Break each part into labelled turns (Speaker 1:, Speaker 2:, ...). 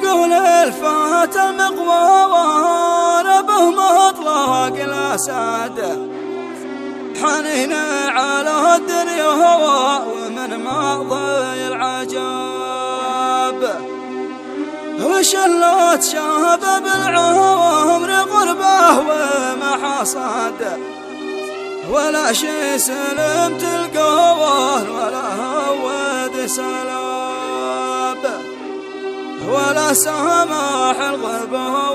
Speaker 1: يقول الفات المقوى واربه مطلق الأسد، حنينا على الدنيا ومن ماضي العجاب، وشلت شباب العمر غربه وما حصد، ولا شي سلم تلقوه ولا هود سلاب، ولا سماح الغربه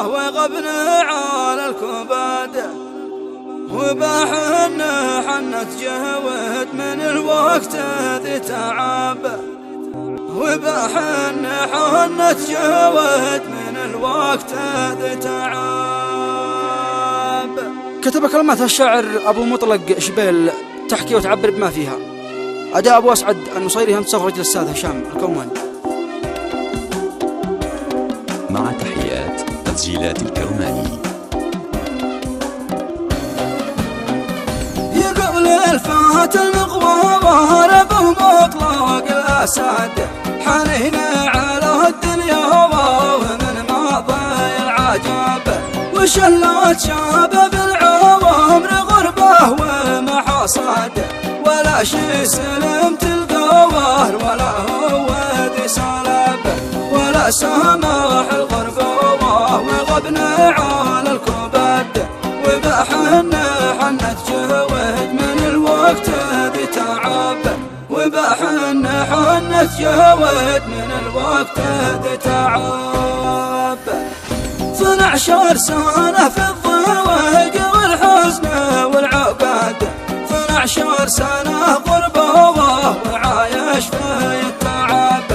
Speaker 1: وغبن على الكباد، وبحن حنت جهود من الوقت ذي تعب، وبحن حنت جهود من الوقت ذي تعب.
Speaker 2: كتب كلمات الشاعر أبو مطلق شبيل تحكي وتعبر بما فيها. أداء أبو أسعد النصيري، همسة رجل الأستاذ هشام الكوماني.
Speaker 3: مع تحيات تسجيلات الكوماني.
Speaker 1: يقول الفات المقوى واربه مطلق الأسد، حنينا على الدنيا ومن ماضي العجاب، وشلت شباب العمر غربه وما حصد، ولا شي سلم تلقوه ولا هود سلاب، ولا سماح الغربه وغبن على الكباد، وبحن حنت جهود من الوقت ذي تعب، وبحن حنت جهود من الوقت ذي تعب. 12 سنة في الضويق والحزن والعقاد، 12 سنة غربة وعايش في التعب،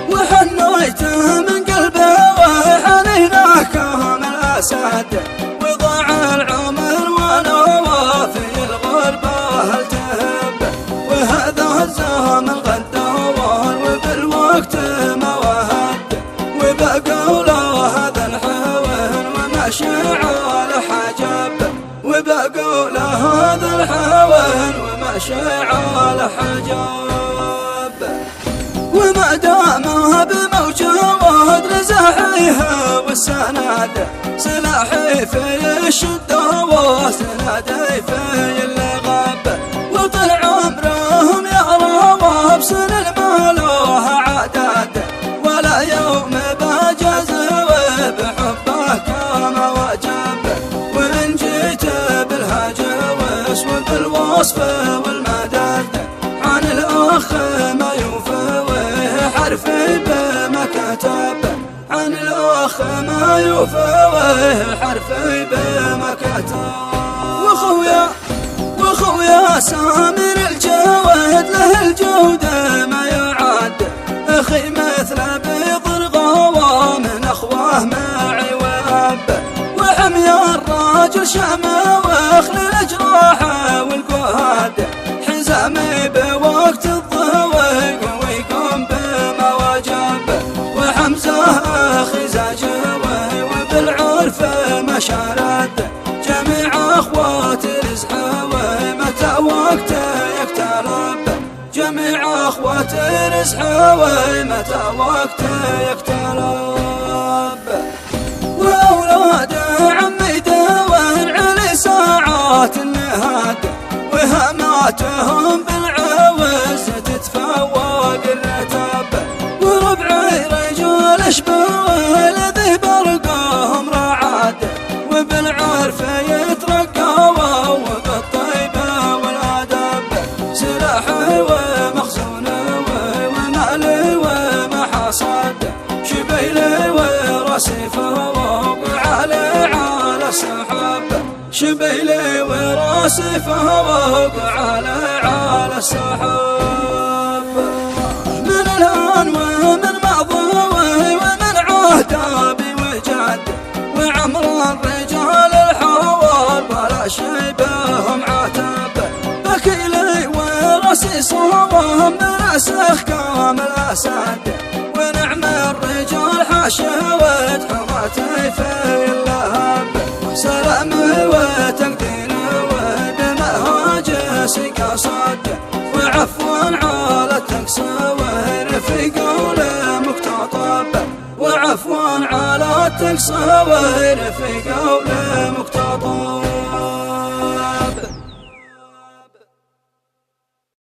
Speaker 1: وحنيته من قلبه وحنينه كامل أسد، وضاع العمر وانا في الغربة التهب، وهذا الزمن غدار وبالوقت ما وهد، وبقوله هذا الحوين وماشي على حجاب، وبقوله هذا الحوين وماشي على حجاب، وما دام بموجود لزحيها والسند، سلاحي في الشدة وسندي في اللغب، وطل عمرهم يا رواب سن المالوها عدد، ولا يوم بجز بحبه كما وجب، وإن جيت بالهجوس وبالوصف والمدد، عن الأخ ما يوفيه حرفي بما كتب، عن الأخ ما يوفيه حرفي بما كتب. وخويا سامر الجواد له الجود ما يعد، أخي مثل بيض الغوا من أخواه معي وأب، وحمي الراجل شماوخ للجراحة والقهاد، حزامي بوقت الضويق ويقوم بما وجب، وحمزة أخي زاجوي وبالعرف ما شرد، جميع أخواتي رزحوي متى وقت يكتلب، جميع أخواتي رزحوي متى وقت يكتلب، وأولاد عمي دور علي ساعات النهاد، وهماتهم بالعوز تتفوق الرتب، وربعي رجال شبوي الذي برقاهم رعد، وبالعرف يترقوا وبالطيبة والأدب، سلاحي ومخزوني ومالي وما حصد، شبيلي وراسي فوق على السحاب، شبيلي وراسي فوق على السحاب، من الآن ومن ماضي ومن عهدابي وجد، وعمر الرجال الحوار ولا شي بهم عتاب، بكيلي وراسي صوبهم براسخ كامل أسد، ونعم الرجال حشوت حماتي في اللهب، سلامي وتقديري ودمع هاجسي قصد، وعفوا على التقصير في قول مكتطب، وعفوا على التصوير في قول مقتضى.